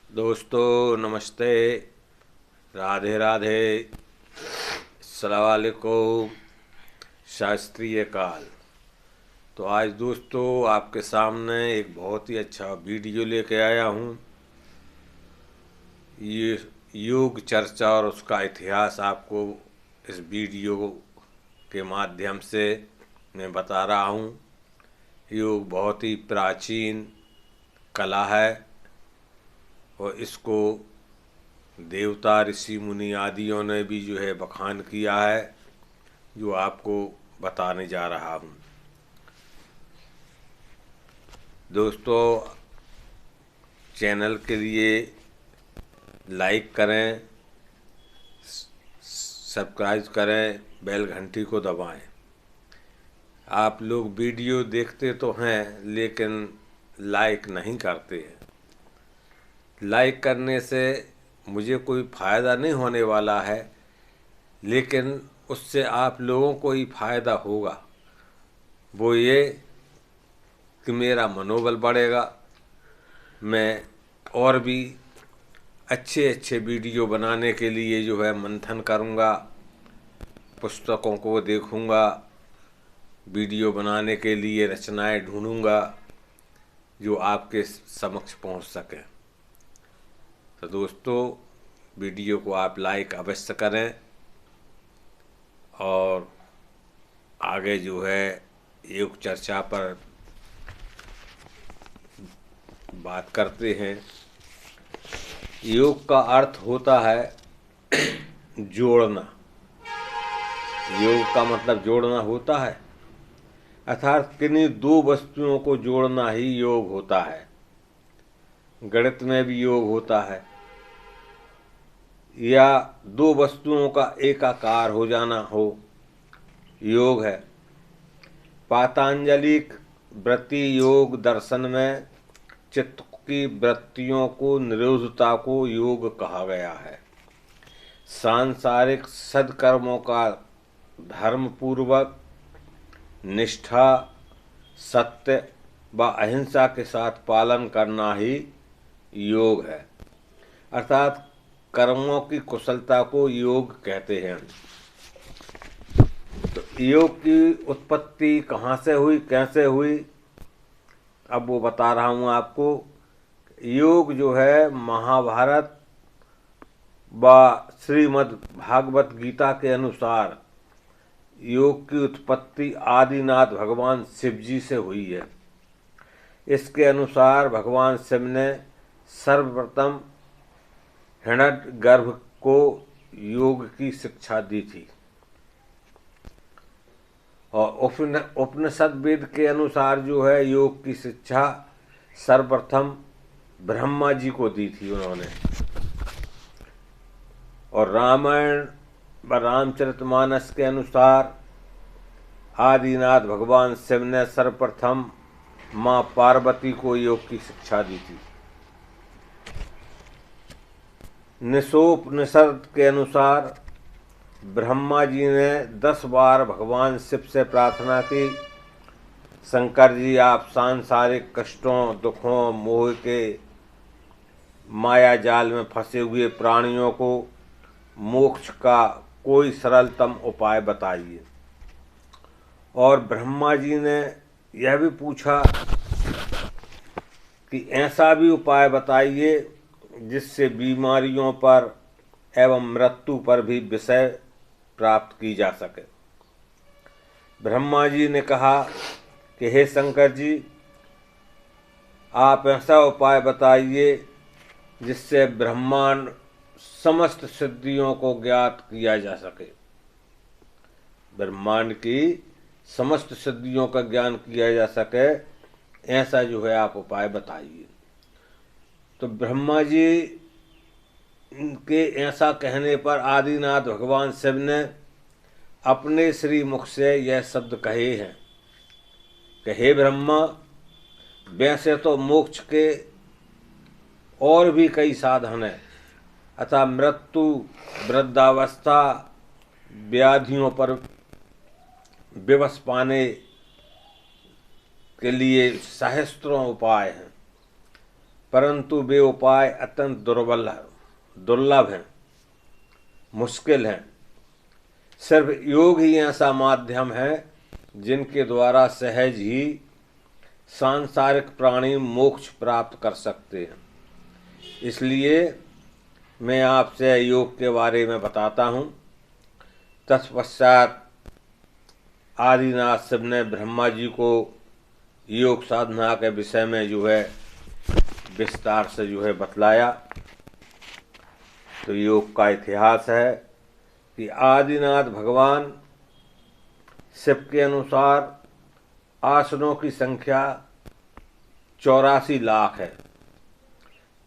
दोस्तों नमस्ते, राधे राधे, अस्सलाम वालेकुम, शास्त्रीय काल। तो आज दोस्तों आपके सामने एक बहुत ही अच्छा वीडियो लेके आया हूँ। ये योग चर्चा और उसका इतिहास आपको इस वीडियो के माध्यम से मैं बता रहा हूँ। योग बहुत ही प्राचीन कला है और इसको देवता ऋषि मुनि आदियों ने भी जो है बखान किया है, जो आपको बताने जा रहा हूँ। दोस्तों चैनल के लिए लाइक करें, सब्सक्राइब करें, बेल घंटी को दबाएं। आप लोग वीडियो देखते तो हैं लेकिन लाइक नहीं करते हैं। लाइक करने से मुझे कोई फ़ायदा नहीं होने वाला है, लेकिन उससे आप लोगों को ही फ़ायदा होगा। वो ये कि मेरा मनोबल बढ़ेगा, मैं और भी अच्छे अच्छे वीडियो बनाने के लिए जो है मंथन करूँगा, पुस्तकों को देखूँगा, वीडियो बनाने के लिए रचनाएं ढूंढूंगा जो आपके समक्ष पहुंच सकें। तो दोस्तों वीडियो को आप लाइक अवश्य करें और आगे जो है योग चर्चा पर बात करते हैं। योग का अर्थ होता है जोड़ना। योग का मतलब जोड़ना होता है, अर्थात किन्हीं दो वस्तुओं को जोड़ना ही योग होता है। गणित में भी योग होता है, या दो वस्तुओं का एकाकार हो जाना हो, योग है। पातंजलिक वृत्ति योग दर्शन में चित्त की वृत्तियों को निरोधता को योग कहा गया है। सांसारिक सद्कर्मों का धर्म पूर्वक निष्ठा, सत्य व अहिंसा के साथ पालन करना ही योग है, अर्थात कर्मों की कुशलता को योग कहते हैं। तो योग की उत्पत्ति कहाँ से हुई, कैसे हुई, अब वो बता रहा हूँ आपको। योग जो है महाभारत व श्रीमद् भागवत गीता के अनुसार योग की उत्पत्ति आदिनाथ भगवान शिव जी से हुई है। इसके अनुसार भगवान शिव ने सर्वप्रथम हिरण्यगर्भ को योग की शिक्षा दी थी, और उपनिषद वेद के अनुसार जो है योग की शिक्षा सर्वप्रथम ब्रह्मा जी को दी थी उन्होंने। और रामायण व रामचरितमानस के अनुसार आदिनाथ भगवान शिव ने सर्वप्रथम माँ पार्वती को योग की शिक्षा दी थी। निषोपनिषद के अनुसार ब्रह्मा जी ने 10 बार भगवान शिव से प्रार्थना की, शंकर जी आप सांसारिक कष्टों, दुखों, मोह के माया जाल में फंसे हुए प्राणियों को मोक्ष का कोई सरलतम उपाय बताइए। और ब्रह्मा जी ने यह भी पूछा कि ऐसा भी उपाय बताइए जिससे बीमारियों पर एवं मृत्यु पर भी विजय प्राप्त की जा सके। ब्रह्मा जी ने कहा कि हे शंकर जी, आप ऐसा उपाय बताइए जिससे ब्रह्मांड समस्त सिद्धियों को ज्ञात किया जा सके। ब्रह्मांड की समस्त सिद्धियों का ज्ञान किया जा सके, ऐसा जो है आप उपाय बताइए। तो ब्रह्मा जी के ऐसा कहने पर आदिनाथ भगवान शिव ने अपने श्री मुख से यह शब्द कहे हैं कि हे ब्रह्मा, वैसे तो मोक्ष के और भी कई साधन हैं, अतः मृत्यु, वृद्धावस्था, व्याधियों पर विवश पाने के लिए सहस्त्रों उपाय हैं, परंतु वे उपाय अत्यंत दुर्लभ हैं, मुश्किल हैं। सिर्फ योग ही ऐसा माध्यम है जिनके द्वारा सहज ही सांसारिक प्राणी मोक्ष प्राप्त कर सकते हैं। इसलिए मैं आपसे योग के बारे में बताता हूँ। तत्पश्चात आदिनाथ शिव ने ब्रह्मा जी को योग साधना के विषय में जो है विस्तार से जो है बतलाया। तो योग का इतिहास है कि आदिनाथ भगवान शिव के अनुसार आसनों की संख्या 84 लाख है,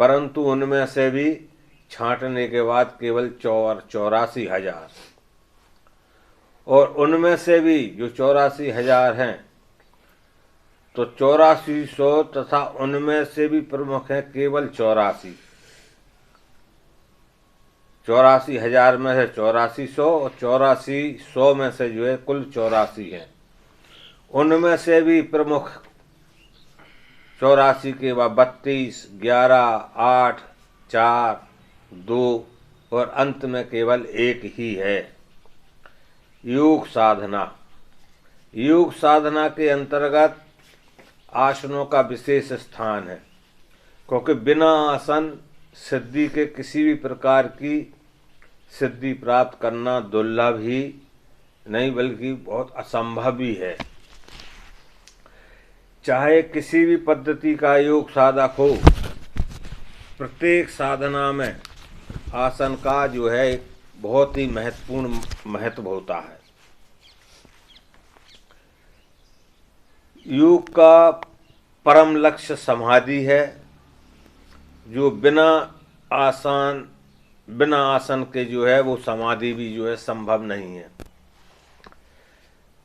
परंतु उनमें से भी छांटने के बाद केवल 84,000, और उनमें से भी जो 84,000 हैं तो 8400 तथा उनमें से भी प्रमुख हैं केवल 84। 84,000 में से 8400 और 8400 में से जो है कुल 84 हैं। उनमें से भी प्रमुख 84 के बाद 32, 11, 8, 4, 2 और अंत में केवल एक ही है, योग साधना। योग साधना के अंतर्गत आसनों का विशेष स्थान है, क्योंकि बिना आसन सिद्धि के किसी भी प्रकार की सिद्धि प्राप्त करना दुर्लभ ही नहीं बल्कि बहुत असंभव भी है। चाहे किसी भी पद्धति का योग साधक हो, प्रत्येक साधना में आसन का जो है एक बहुत ही महत्वपूर्ण महत्व होता है। योग का परम लक्ष्य समाधि है, जो बिना आसन के जो है वो समाधि भी जो है संभव नहीं है।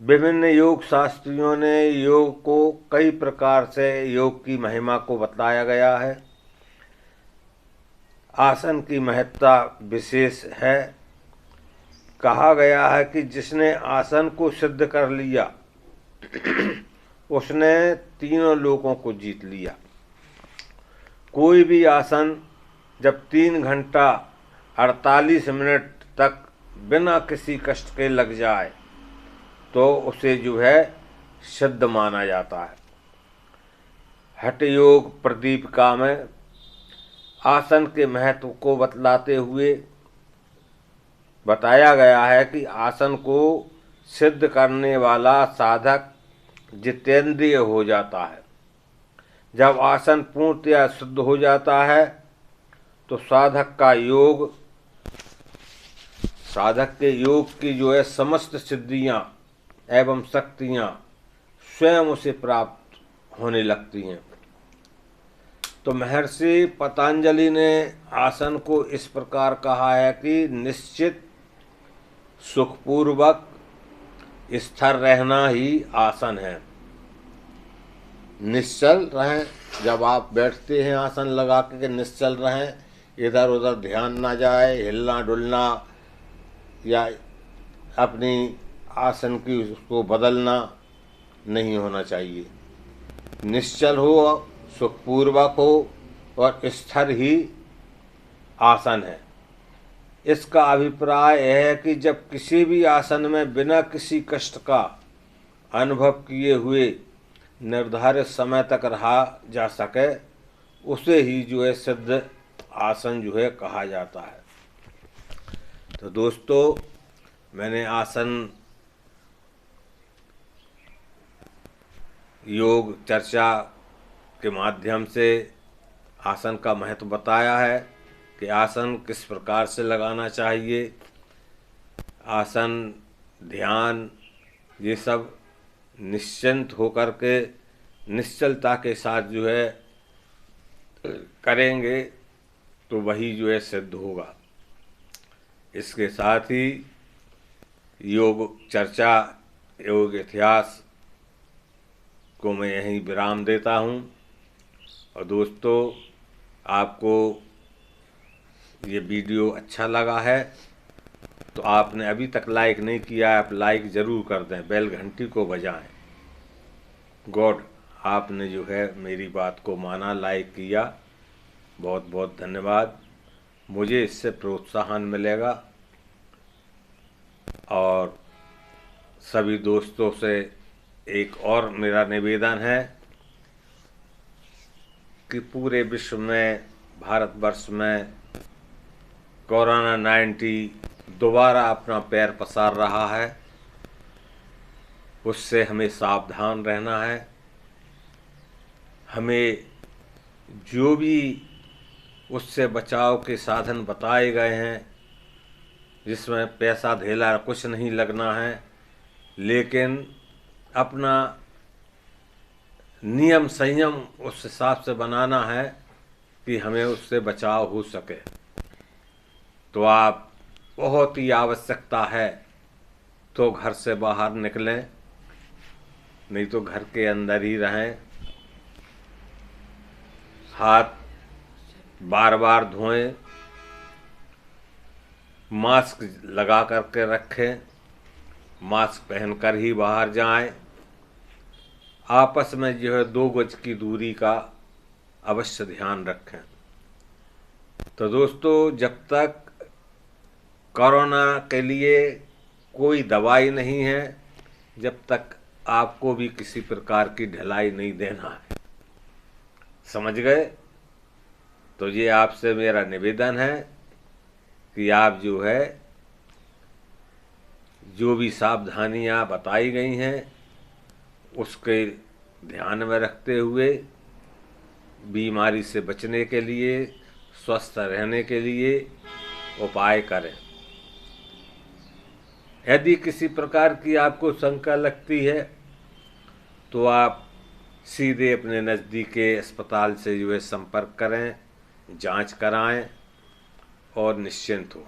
विभिन्न योग शास्त्रियों ने योग को कई प्रकार से योग की महिमा को बताया गया है। आसन की महत्ता विशेष है। कहा गया है कि जिसने आसन को सिद्ध कर लिया उसने तीनों लोकों को जीत लिया। कोई भी आसन जब 3 घंटा 48 मिनट तक बिना किसी कष्ट के लग जाए तो उसे जो है सिद्ध माना जाता है। हठ योग प्रदीपिका में आसन के महत्व को बतलाते हुए बताया गया है कि आसन को सिद्ध करने वाला साधक जितेंद्रिय हो जाता है। जब आसन पूर्णतया सिद्ध हो जाता है तो साधक के योग की जो है समस्त सिद्धियां एवं शक्तियां स्वयं उसे प्राप्त होने लगती हैं। तो महर्षि पतंजलि ने आसन को इस प्रकार कहा है कि निश्चित सुखपूर्वक स्थिर रहना ही आसन है। निश्चल रहें, जब आप बैठते हैं आसन लगा के निश्चल रहें, इधर उधर ध्यान ना जाए, हिलना डुलना या अपनी आसन की उसको बदलना नहीं होना चाहिए। निश्चल हो, सुखपूर्वक हो और स्थिर ही आसन है। इसका अभिप्राय है कि जब किसी भी आसन में बिना किसी कष्ट का अनुभव किए हुए निर्धारित समय तक रहा जा सके उसे ही जो है सिद्ध आसन जो है कहा जाता है। तो दोस्तों, मैंने आसन योग चर्चा के माध्यम से आसन का महत्व बताया है कि आसन किस प्रकार से लगाना चाहिए। आसन, ध्यान, ये सब निश्चिंत होकर के निश्चलता के साथ जो है करेंगे तो वही जो है सिद्ध होगा। इसके साथ ही योग चर्चा, योग इतिहास को मैं यहीं विराम देता हूँ। और दोस्तों, आपको ये वीडियो अच्छा लगा है तो आपने अभी तक लाइक नहीं किया है, आप लाइक ज़रूर कर दें, बेल घंटी को बजाएं। गॉड, आपने जो है मेरी बात को माना, लाइक किया, बहुत बहुत धन्यवाद। मुझे इससे प्रोत्साहन मिलेगा और सभी दोस्तों से एक और मेरा निवेदन है कि पूरे विश्व में, भारतवर्ष में कोरोना 19 दोबारा अपना पैर पसार रहा है। उससे हमें सावधान रहना है। हमें जो भी उससे बचाव के साधन बताए गए हैं, जिसमें पैसा धेला कुछ नहीं लगना है, लेकिन अपना नियम संयम उस हिसाब से बनाना है कि हमें उससे बचाव हो सके। तो आप बहुत ही आवश्यकता है तो घर से बाहर निकलें, नहीं तो घर के अंदर ही रहें। हाथ बार बार धोएं, मास्क लगा करके रखें, मास्क पहनकर ही बाहर जाएं। आपस में जो है 2 गज की दूरी का अवश्य ध्यान रखें। तो दोस्तों, जब तक कोरोना के लिए कोई दवाई नहीं है, जब तक आपको भी किसी प्रकार की ढिलाई नहीं देना है। समझ गए? तो ये आपसे मेरा निवेदन है कि आप जो है, जो भी सावधानियां बताई गई हैं उसके ध्यान में रखते हुए बीमारी से बचने के लिए, स्वस्थ रहने के लिए उपाय करें। यदि किसी प्रकार की आपको शंका लगती है तो आप सीधे अपने नज़दीक के अस्पताल से जो है संपर्क करें, जांच कराएं और निश्चिंत हो।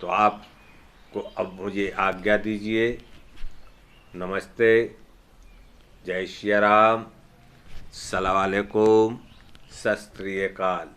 तो आपको अब मुझे आज्ञा दीजिए। नमस्ते, जय श्री राम, सलाम वालेकुम, सत श्री अकाल।